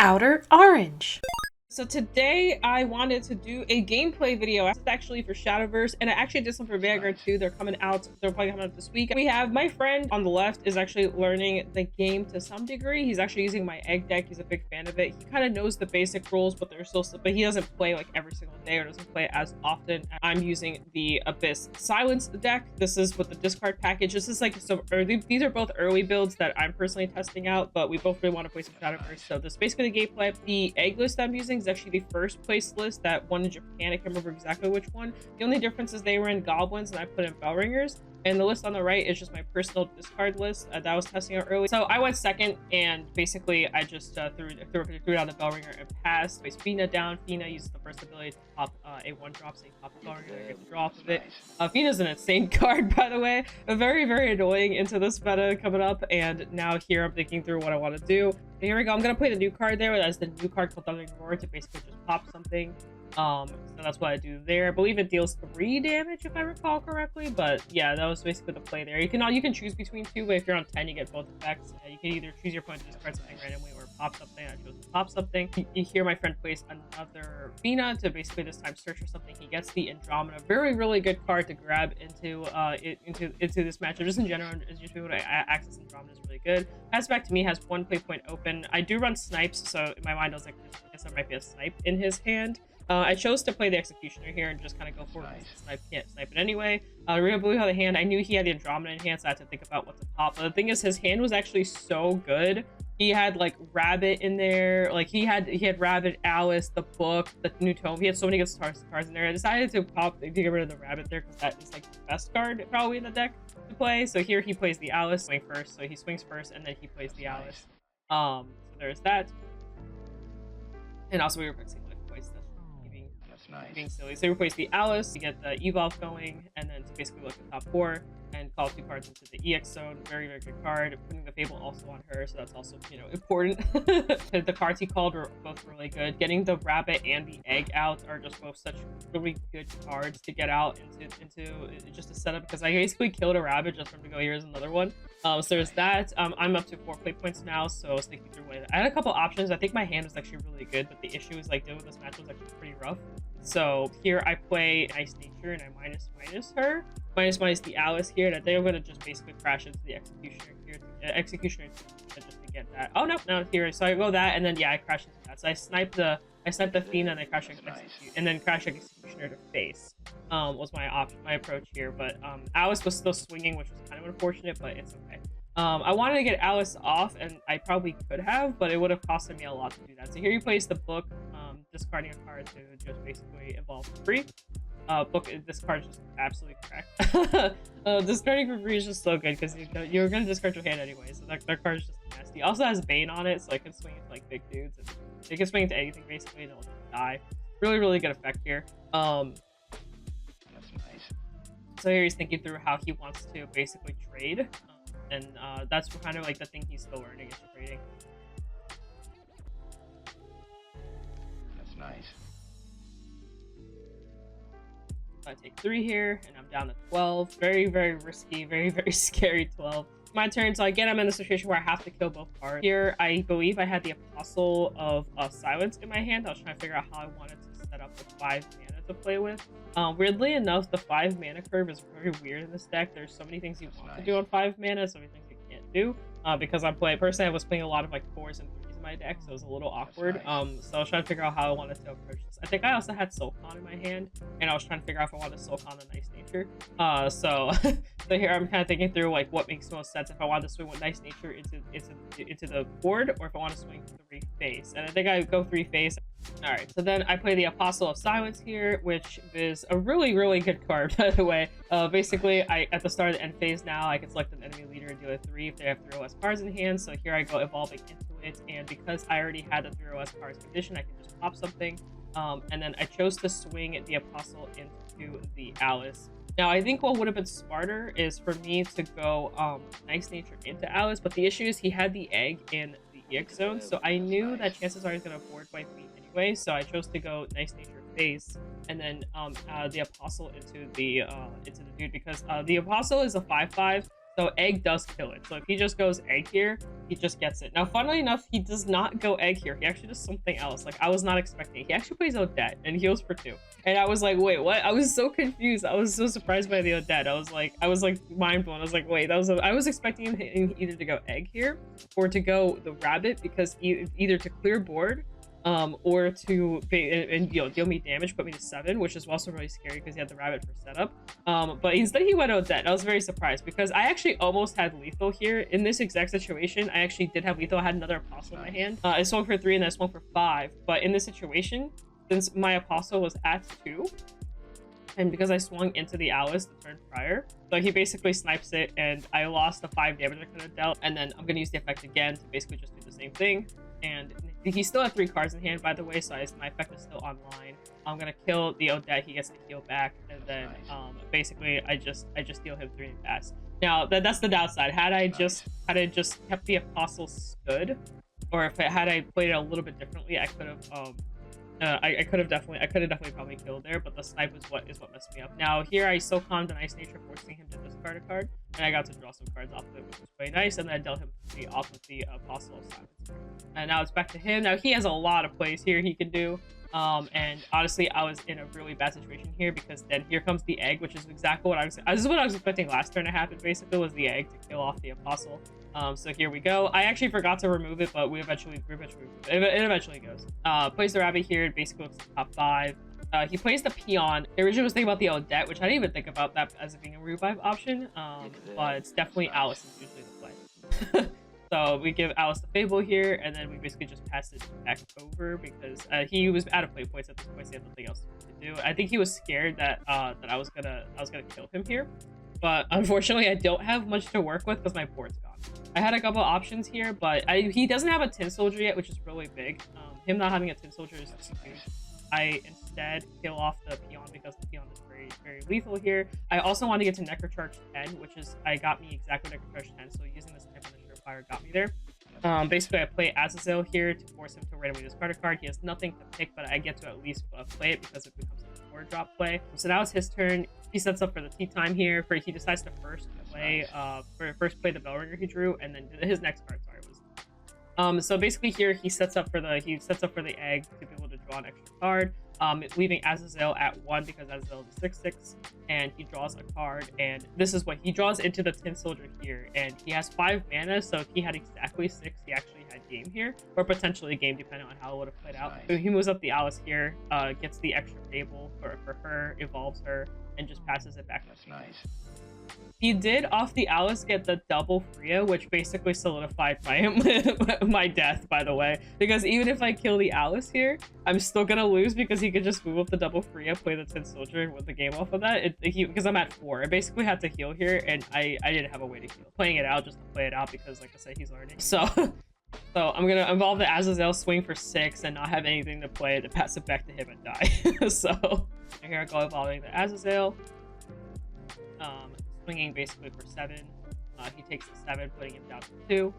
Outer Orange. So today I wanted to do a gameplay video. This is actually for Shadowverse, and I actually did some for Vanguard too. They're coming out. They're probably coming out this week. We have my friend on the left is actually learning the game to some degree. He's actually using my egg deck. He's a big fan of it. He kind of knows the basic rules, but he doesn't play like every single day or doesn't play as often. I'm using the Abyss Silence deck. This is with the discard package. This is like some early. These are both early builds that I'm personally testing out, but we both really want to play some Shadowverse. So this is basically the gameplay. The egg list I'm using is actually the first place list that won in Japan. I can't remember exactly which one. The only difference is they were in goblins and I put in bell ringers. And the list on the right is just my personal discard list that I was testing out early. So I went second, and basically I just threw down the bell ringer and passed. Placed Fina down. Fina uses the first ability to pop a one drop, so you pop the bell ringer and get the draw off of it. Fina's an insane card, by the way. Very annoying into this meta coming up. And now here I'm thinking through what I want to do. And here we go. I'm gonna play the new card there. That's the new card called Thundering Roar to basically just pop something. So that's what I do there. I believe it deals 3 damage if I recall correctly, but yeah, that was basically the play there. You can choose between 2, but if you're on 10 you get both effects. You can either choose your opponent to discard something randomly or pop something. I chose to pop something. You hear my friend place another Fina to basically this time search for something. He gets the Andromeda, really good card to grab into this matchup. Just in general, as you should access Andromeda is really good. Pass back to me, has 1 play point open. I do run snipes, so in my mind I was like, I guess there might be a snipe in his hand. I chose to play the Executioner here and just kind of go for it. Snipe can't snipe it anyway. Really believe how the hand. I knew he had the Andromeda in hand, so I had to think about what to pop. But the thing is, his hand was actually so good. He had like Rabbit in there. Like he had Rabbit, Alice, the book, the new tome. He had so many good cards in there. I decided to get rid of the Rabbit there because that is like the best card probably in the deck to play. So here he plays the Alice swing first. So he swings first and then he plays the Alice. So there's that. And also we were fixing being silly. So replace the Alice to get the Evolve going, and then to basically look at the top 4 and call 2 cards into the EX zone. Very good card. Putting the Fable also on her, so that's also, you know, important. The cards he called were both really good. Getting the Rabbit and the Egg out are just both such really good cards to get out into just a setup, because I basically killed a Rabbit just for him to go, here's another one. So there's that. I'm up to 4 play points now, so I was thinking through what I had a couple options. I think my hand was actually really good, but the issue is like dealing with this match was actually pretty rough. So here I play Nice Nature and I minus her. Minus the Alice here, and I think I'm gonna just basically crash into the Executioner here. Executioner just to get that. Oh no, here. So I go that, and then yeah, I crash into that. So I snipe the Fina and I crash Executioner to face. Was my approach here, but Alice was still swinging, which was kind of unfortunate, but it's okay. I wanted to get Alice off, and I probably could have, but it would have costed me a lot to do that. So here you place the book, discarding a card to just basically evolve for free. This card is just absolutely correct. Discarding for free is just so good because you're gonna discard your hand anyway, so that card is just nasty. It also has Bane on it, so I can swing into like big dudes, and it can swing into anything basically, and it'll just die. Really good effect here. That's nice. So here he's thinking through how he wants to basically trade. And that's kind of like the thing he's still learning is trading. That's nice. So I take 3 here, and I'm down to 12. Very risky, very scary 12. My turn. So again, I'm in a situation where I have to kill both cards. Here, I believe I had the Apostle of Silence in my hand. I was trying to figure out how I wanted to set up the 5 mana to play with. Weirdly enough, the 5 mana curve is very weird in this deck. There's so many things you want to do on 5 mana, so many things you can't do. Because personally I was playing a lot of like 4s and 3s in my deck, so it was a little awkward. So I was trying to figure out how I wanted to approach this. I think I also had Sulcon in my hand, and I was trying to figure out if I wanted to Sulcon the Nice Nature. So here I'm kind of thinking through like what makes most sense, if I wanted to swing with Nice Nature into the board, or if I want to swing 3 face. And I think I go 3 face. Alright, so then I play the Apostle of Silence here, which is a really good card, by the way. Basically, at the start of the end phase now, I can select an enemy leader and deal a 3 if they have 3 OS cards in hand. So here I go evolving into it, and because I already had a 3 OS cards condition, I can just pop something. And then I chose to swing the Apostle into the Alice. Now, I think what would have been smarter is for me to go Nice Nature into Alice, but the issue is he had the egg in the EX zone, so I knew that chances are he's going to board wipe me anyway, so I chose to go Nice Nature face, and then the Apostle into the dude, because the Apostle is a 5/5, So egg does kill it. So if he just goes egg here, he just gets it. Now, funnily enough, he does not go egg here. He actually does something else. Like, I was not expecting it. He actually plays Odette and heals for 2. And I was like, wait, what? I was so confused. I was so surprised by the Odette. I was like mind blown. I was like, wait, I was expecting him either to go egg here or to go the rabbit, because either to clear board or to deal me damage, put me to 7, which is also really scary because he had the rabbit for setup. But instead he went Odette. I was very surprised because I actually almost had lethal here in this exact situation. I actually did have lethal. I had another apostle in my hand. I swung for 3 and then I swung for 5. But in this situation, since my apostle was at 2, and because I swung into the Alice the turn prior, so he basically snipes it, and I lost the 5 damage I could have dealt. And then I'm gonna use the effect again to basically just do the same thing. And he still had 3 cards in hand, by the way, so my effect is still online. I'm gonna kill the Odette. He gets to heal back, and then basically I just heal him 3 and pass. Now that's the downside. Had I just kept the apostle stood, or had I played it a little bit differently, I could have I could have definitely probably killed there, but the snipe is what messed me up. Now here I so calmed the nice nature, forcing him to discard a card, and I got to draw some cards off of it, which was very nice. And then I dealt him off with the apostle of silence. And now it's back to him. Now he has a lot of plays here he can do. And honestly, I was in a really bad situation here, because then here comes the egg, which is exactly what this is what I was expecting last turn to happen. Basically, was the egg to kill off the apostle. So here we go. I actually forgot to remove it, but it eventually goes. Plays the rabbit here. It basically looks top 5. He plays the peon. I originally was thinking about the Odette, which I didn't even think about that as it being a revive option. But it's definitely Alice is usually the play. So we give Alice the Fable here, and then we basically just pass it back over, because he was out of play points at this point, so he had nothing else to do. I think he was scared that that I was gonna kill him here, but unfortunately I don't have much to work with because my board's gone. I had a couple options here, but he doesn't have a tin soldier yet, which is really big. Him not having a tin soldier is huge. I instead kill off the peon because the peon is very, very lethal here. I also want to get to Necrocharge 10, which is got me exactly Necrocharge 10, so using this type of Surefire got me there. Basically, I play Azazel here to force him to randomly discard a card. He has nothing to pick, but I get to at least play it because it becomes a 4-drop play. So now it's his turn. He sets up for the tea time here. He decides to first play the Bellringer he drew, and then his next card, sorry, was so basically here he sets up for the egg to be able to draw an extra card, leaving Azazel at 1 because Azazel is a 6/6, and he draws a card, and this is what he draws into the Tin Soldier here, and he has 5 mana, so if he had exactly 6, he actually had game here, or potentially game depending on how it would have played out. Nice. So he moves up the Alice here, gets the extra Fable for her, evolves her, and just passes it back. That's nice. He did off the Alice get the double Freya, which basically solidified my death, by the way, because even if I kill the Alice here, I'm still gonna lose because he could just move up the double Freya, play the Tin Soldier, and win the game off of that. Because I'm at 4, I basically had to heal here, and I didn't have a way to heal. Playing it out just to play it out because, like I said, he's learning. So I'm gonna involve the Azazel, swing for 6, and not have anything to play to pass it back to him and die. So here I go, evolving the Azazel. Swinging basically for 7. He takes the 7, putting him down to 2.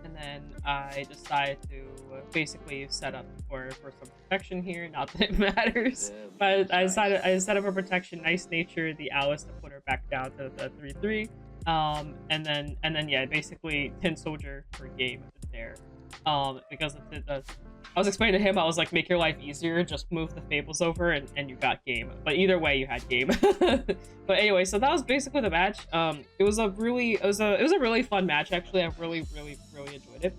And then I decide to basically set up for some protection here. Not that it matters, but I set up a protection. Nice nature the Alice to put her back down to the 3/3. And then yeah, basically Tin Soldier for game there. Because I was explaining to him, I was like, make your life easier, just move the Fables over and you got game. But either way, you had game. But anyway, so that was basically the match. It was a really fun match, actually. I really enjoyed it.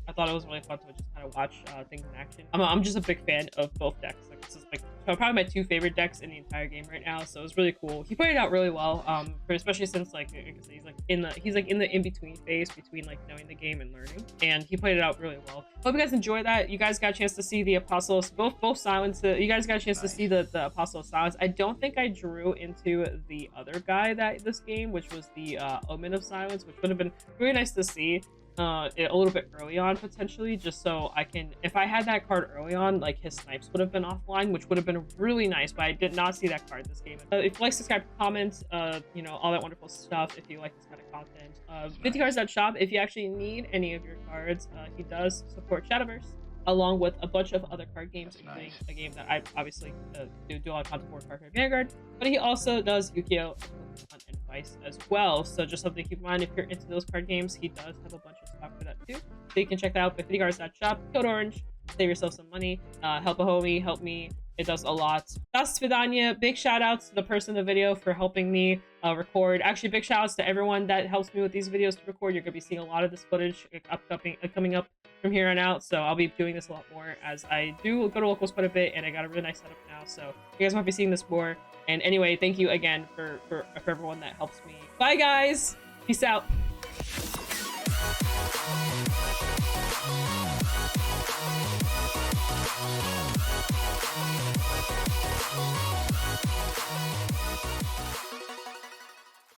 I thought it was really fun to just kind of watch things in action. I'm just a big fan of both decks. Like, this is like probably my 2 favorite decks in the entire game right now. So it was really cool. He played it out really well. Especially since like I said, he's in the in-between phase between like knowing the game and learning. And he played it out really well. Hope you guys enjoy that. You guys got a chance to see the Apostles, both Silence. You guys got a chance to see the Apostle of Silence. I don't think I drew into the other guy this game, which was the Omen of Silence, which would have been really nice to see. A little bit early on potentially, just so I can, if I had that card early on, like his snipes would have been offline, which would have been really nice, but I did not see that card this game. If you like, subscribe, comment, you know, all that wonderful stuff if you like this kind of content. 50cards.shop if you actually need any of your cards. He does support Shadowverse along with a bunch of other card games, including a game that I obviously do a lot of content for, Vanguard, but he also does Yu-Gi-Oh! device as well. So just something to keep in mind if you're into those card games. He does have a bunch of stock for that too. So you can check that out with VANGUARD.shop, code orange, save yourself some money, help a homie, help me. It does a lot. That's Vidania. Big shout outs to the person in the video for helping me record. Actually, big shout outs to everyone that helps me with these videos to record. You're going to be seeing a lot of this footage coming up from here on out. So I'll be doing this a lot more as I do go to locals quite a bit, and I got a really nice setup now. So you guys might be seeing this more. And anyway, thank you again for everyone that helps me. Bye, guys. Peace out.